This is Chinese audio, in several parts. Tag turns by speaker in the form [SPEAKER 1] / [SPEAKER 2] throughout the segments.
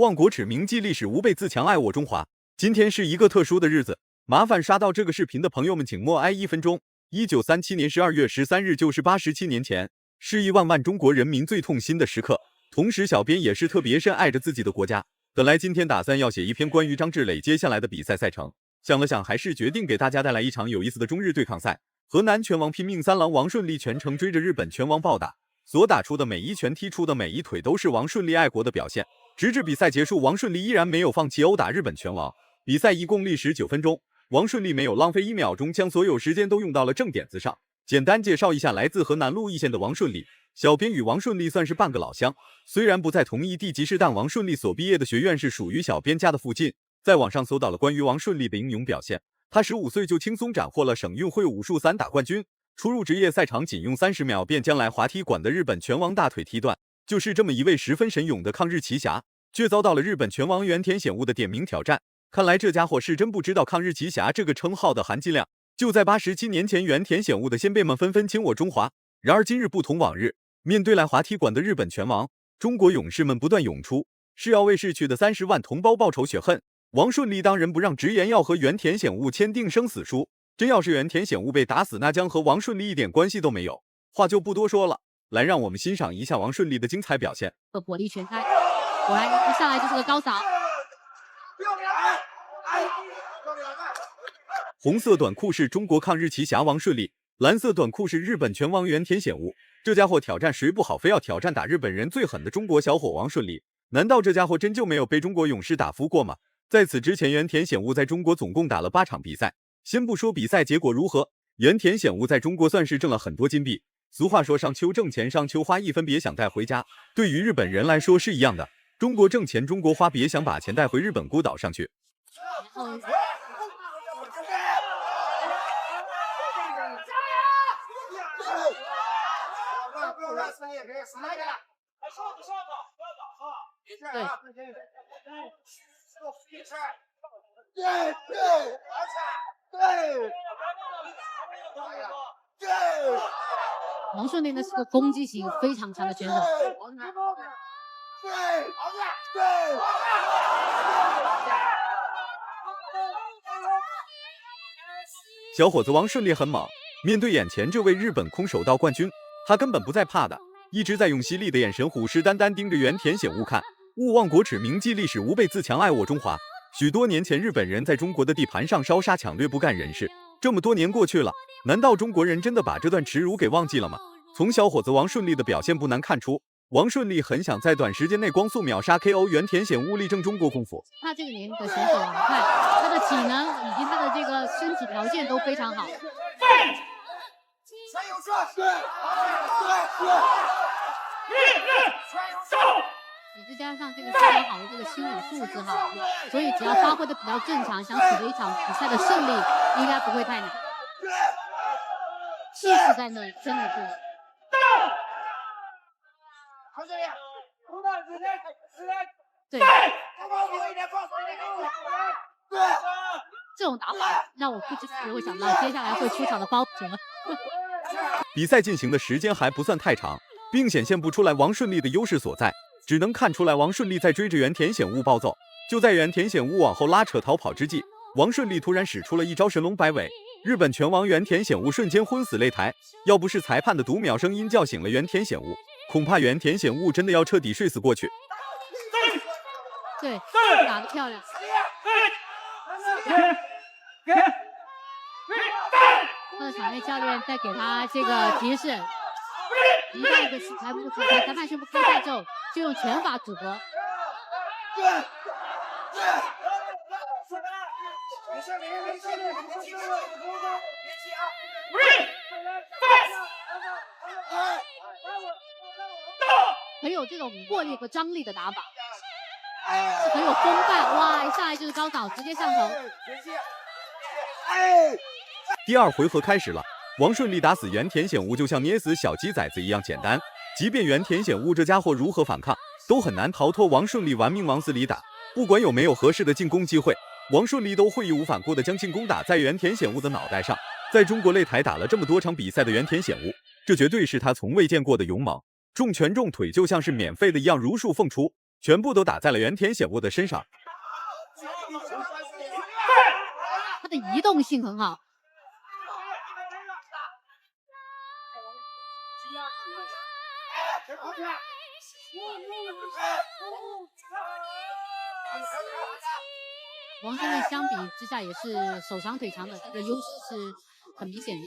[SPEAKER 1] 忘国耻，铭记历史，吾辈自强，爱我中华。今天是一个特殊的日子，麻烦刷到这个视频的朋友们，请默哀1分钟。1937年12月13日，就是87年前，是亿万万中国人民最痛心的时刻。同时，小编也是特别深爱着自己的国家。本来今天打算要写一篇关于张志磊接下来的比赛赛程，想了想，还是决定给大家带来一场有意思的中日对抗赛。河南拳王拼命三郎王顺利全程追着日本拳王暴打，所打出的每一拳、踢出的每一腿都是王顺利爱国的表现。直至比赛结束，王顺利依然没有放弃殴打日本拳王。比赛一共历时9分钟，王顺利没有浪费1秒钟，将所有时间都用到了正点子上。简单介绍一下来自河南鹿邑县的王顺利，小编与王顺利算是半个老乡，虽然不在同一地级市，但王顺利所毕业的学院是属于小编家的附近。在网上搜到了关于王顺利的英勇表现，他15岁就轻松斩获了省运会武术散打冠军，初入职业赛场仅用30秒便将来滑踢馆的日本拳王大腿踢断。就是这么一位十分神勇的抗日奇侠，却遭到了日本拳王原田显悟的点名挑战。看来这家伙是真不知道抗日奇侠这个称号的含金量。就在87年前，原田显悟的先辈们纷纷倾我中华。然而今日不同往日，面对来滑踢馆的日本拳王，中国勇士们不断涌出，是要为逝去的30万同胞报仇雪恨。王顺利当仁不让，直言要和原田显悟签订生死书。真要是原田显悟被打死，那将和王顺利一点关系都没有。话就不多说了，来让我们欣赏一下王顺利的精彩表现。
[SPEAKER 2] 火力全开，果然一上来就是个高扫。
[SPEAKER 1] 红色短裤是中国抗日奇侠王顺利，蓝色短裤是日本拳王原田显悟。这家伙挑战谁不好，非要挑战打日本人最狠的中国小伙王顺利。难道这家伙真就没有被中国勇士打服过吗？在此之前，原田显悟在中国总共打了8场比赛。先不说比赛结果如何，原田显悟在中国算是挣了很多金币。俗话说，上秋挣钱，上秋花1分别想带回家。对于日本人来说是一样的，中国挣钱，中国花，别想把钱带回日本孤岛上去。
[SPEAKER 2] 王顺利呢是个攻击性非常强的选手。
[SPEAKER 1] 小伙子王顺利很猛，面对眼前这位日本空手道冠军，他根本不在怕的，一直在用犀利的眼神虎视眈眈盯着原田显悟看。勿忘国耻，铭记历史，吾辈自强，爱我中华。许多年前，日本人在中国的地盘上烧杀抢掠，不干人事。这么多年过去了，难道中国人真的把这段耻辱给忘记了吗？从小伙子王顺利的表现不难看出，王顺利很想在短时间内光速秒杀 KO 原田显悟，力证中国功夫。
[SPEAKER 2] 他这个年龄的选手啊，你看他的体能以及他的这个身体条件都非常好。也是加上这个非常好的这个心理素质哈，所以只要发挥的比较正常，想取得一场比赛的胜利，应该不会太难。气势在那里，真的是。对，这种打法让我不知不觉会想到接下来会出场的包哲。
[SPEAKER 1] 比赛进行的时间还不算太长，并显现不出来王顺利的优势所在，只能看出来王顺利在追着原田显悟暴揍。就在原田显悟往后拉扯逃跑之际，王顺利突然使出了一招神龙摆尾，日本拳王原田显悟瞬间昏死擂台。要不是裁判的读秒声音叫醒了原田显悟，恐怕原田显悟真的要彻底睡死过去。
[SPEAKER 2] 对，打得漂亮。他的场内教练在给他这个提示，一旦一个裁判宣布开赛之后，就用拳法组合。很有这种魄力和张力的打法，是很有风范。哇，一上来就是高扫，直接上头。
[SPEAKER 1] 第二回合开始了，王顺利打死原田显悟就像捏死小鸡崽子一样简单，即便原田显悟这家伙如何反抗，都很难逃脱王顺利玩命往死里打。不管有没有合适的进攻机会，王顺利都会义无反顾地将进攻打在原田显悟的脑袋上。在中国擂台打了这么多场比赛的原田显悟，这绝对是他从未见过的勇猛，重拳重腿就像是免费的一样如数奉出。全部都打在了原田显悟的身上。
[SPEAKER 2] 他的移动性很好。王顺利相比之下也是手长腿长的，这个优势是很明显的。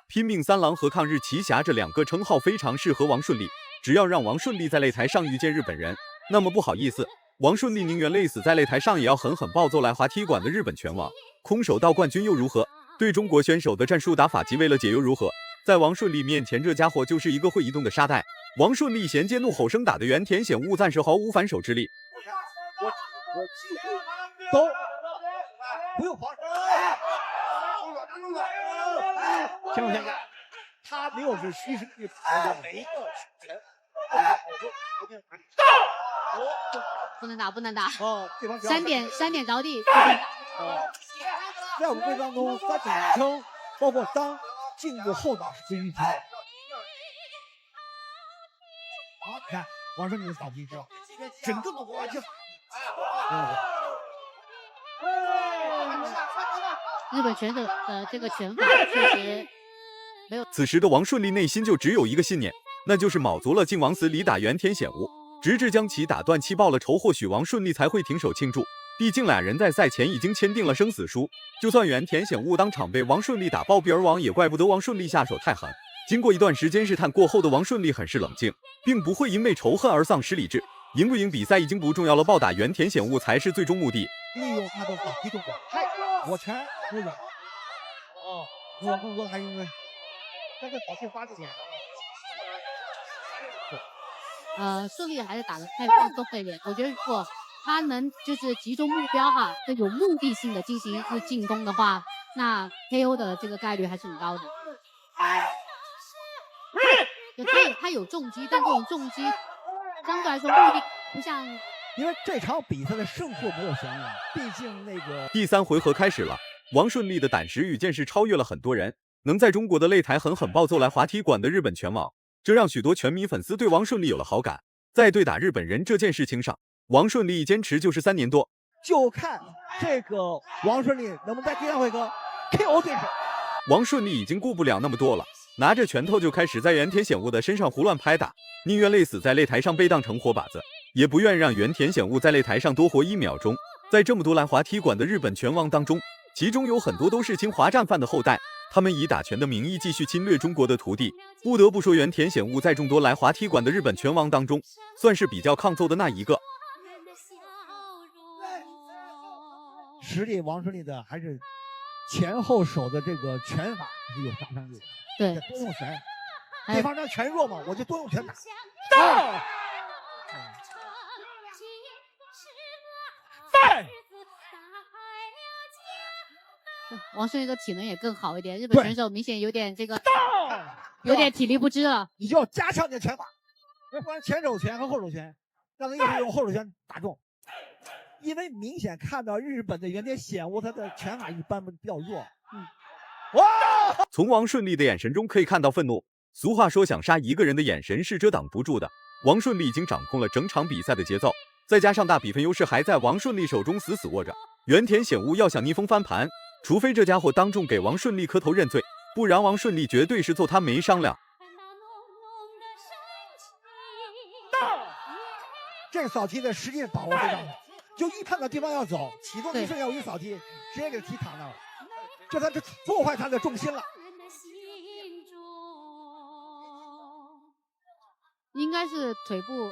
[SPEAKER 1] 拼命三郎和抗日奇侠这两个称号非常适合王顺利，只要让王顺利在擂台上遇见日本人，那么不好意思，王顺利宁愿累死在擂台上，也要狠狠暴揍来滑踢馆的日本拳王。空手道冠军又如何？对中国选手的战术打法及为了解又如何？在王顺利面前，这家伙就是一个会移动的沙袋。王顺利衔接怒吼声打的原田显悟暂时毫无反手之力。
[SPEAKER 3] 走，不用防守。听我先看，他没有是虚实力的每一个人。
[SPEAKER 2] 不能打，不能打。
[SPEAKER 3] 哦，对方
[SPEAKER 2] 三点着地，不能打。
[SPEAKER 3] 在我们规则当中，三点称包括当、进步、后倒是必须踢。好，你看王顺利的扫踢之后，整个的滑球。
[SPEAKER 2] 日本拳手的这个拳法确实没有。
[SPEAKER 1] 此时的王顺利内心就只有一个信念，那就是卯足了劲往死里打原田显悟，直至将其打断气爆了仇，或许王顺利才会停手庆祝。毕竟俩人在赛前已经签订了生死书，就算原田显悟当场被王顺利打暴毙而亡，也怪不得王顺利下手太狠。经过一段时间试探过后的王顺利很是冷静，并不会因为仇恨而丧失理智。赢不赢比赛已经不重要了，暴打原田显悟才是最终目的。
[SPEAKER 3] 利用他的反击动作，我拳不软。哦，我更多还因为那个扫气发力点。
[SPEAKER 2] 顺利还是打得太放松了一点。我觉得如果他能就是集中目标哈，这有目的性的进行一次进攻的话，那 KO 的这个概率还是很高的。就他有重击，但这种重击相对来说目的不像。
[SPEAKER 3] 因为这场比赛的胜负没有悬念，毕竟那个
[SPEAKER 1] 第3回合开始了，王顺利的胆识与见识超越了很多人，能在中国的擂台狠狠暴揍来滑踢馆的日本拳王，这让许多拳迷粉丝对王顺利有了好感。在对打日本人这件事情上，王顺利一坚持就是3年多。
[SPEAKER 3] 就看这个王顺利能不能在第3回合 KO 对手。
[SPEAKER 1] 王顺利已经顾不了那么多了，拿着拳头就开始在原田显悟的身上胡乱拍打，宁愿累死在擂台上被当成活靶子，也不愿让原田显悟在擂台上多活1秒钟。在这么多来滑踢馆的日本拳王当中，其中有很多都是侵华战犯的后代，他们以打拳的名义继续侵略中国的土地。不得不说，原田显悟在众多来滑踢馆的日本拳王当中，算是比较抗揍的那一个。
[SPEAKER 3] 实力王顺利的还是前后手的这个拳法是有杀伤力的。
[SPEAKER 2] 对，
[SPEAKER 3] 多用拳，对方这拳弱嘛，我就多用拳打。
[SPEAKER 2] 王顺利的体能也更好一点，日本选手明显有点有点体力不支了。
[SPEAKER 3] 你就要加强你的拳法，不然前手拳和后手拳，让他一会用后手拳打中。因为明显看到日本的原田显悟他的拳法一般比较弱。哇！
[SPEAKER 1] 从王顺利的眼神中可以看到愤怒。俗话说，想杀一个人的眼神是遮挡不住的。王顺利已经掌控了整场比赛的节奏，再加上大比分优势还在王顺利手中死死握着，原田显悟要想逆风翻盘，除非这家伙当众给王顺利磕头认罪，不然王顺利绝对是揍他没商量。
[SPEAKER 3] 这个扫踢的实际把握非常好，就一判断对方要走，启动一瞬间我一扫踢，直接给他踢躺那了，这破坏他的重心了。
[SPEAKER 2] 应该是腿部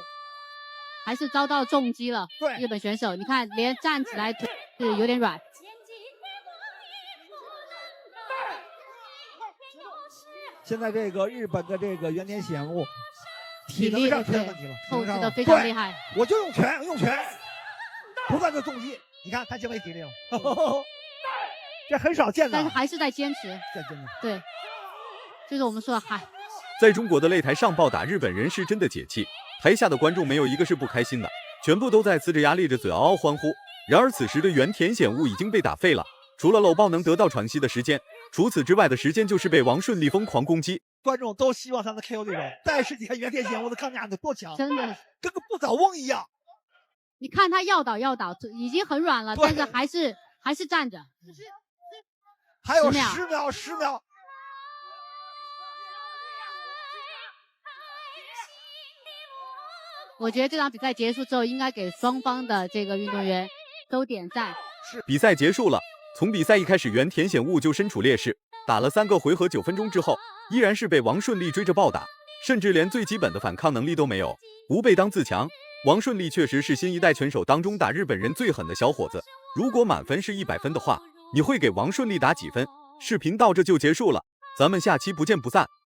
[SPEAKER 2] 还是遭到重击了。
[SPEAKER 3] 对，
[SPEAKER 2] 日本选手，你看连站起来腿是有点软。
[SPEAKER 3] 现在这个日本的这个原田显悟体能上出现问题了，
[SPEAKER 2] 控制的非常厉害。
[SPEAKER 3] 我就用拳，不断的重击，你看他就没体力了，这很少见的。
[SPEAKER 2] 但是还是在坚持，对，就是我们说的在
[SPEAKER 1] 中国的擂台上暴打日本人是真的解气，台下的观众没有一个是不开心的。全部都在呲着牙咧着嘴嗷嗷欢呼。然而此时的原田显悟已经被打废了，除了搂抱能得到喘息的时间，除此之外的时间就是被王顺利疯狂攻击。
[SPEAKER 3] 观众都希望他能 KO 对手，但是你看原田显悟的抗压能多强，
[SPEAKER 2] 真的
[SPEAKER 3] 跟个不倒翁一样。
[SPEAKER 2] 你看他要倒，已经很软了，但是还是站着。
[SPEAKER 3] 还有
[SPEAKER 2] 10秒
[SPEAKER 3] 10秒。
[SPEAKER 2] 我觉得这场比赛结束之后，应该给双方的这个运动员都点赞。
[SPEAKER 1] 比赛结束了，从比赛一开始，原田显悟就身处劣势，打了3个回合9分钟之后，依然是被王顺利追着暴打，甚至连最基本的反抗能力都没有。吾辈当自强，王顺利确实是新一代拳手当中打日本人最狠的小伙子。如果满分是100分的话，你会给王顺利打几分？视频到这就结束了，咱们下期不见不散。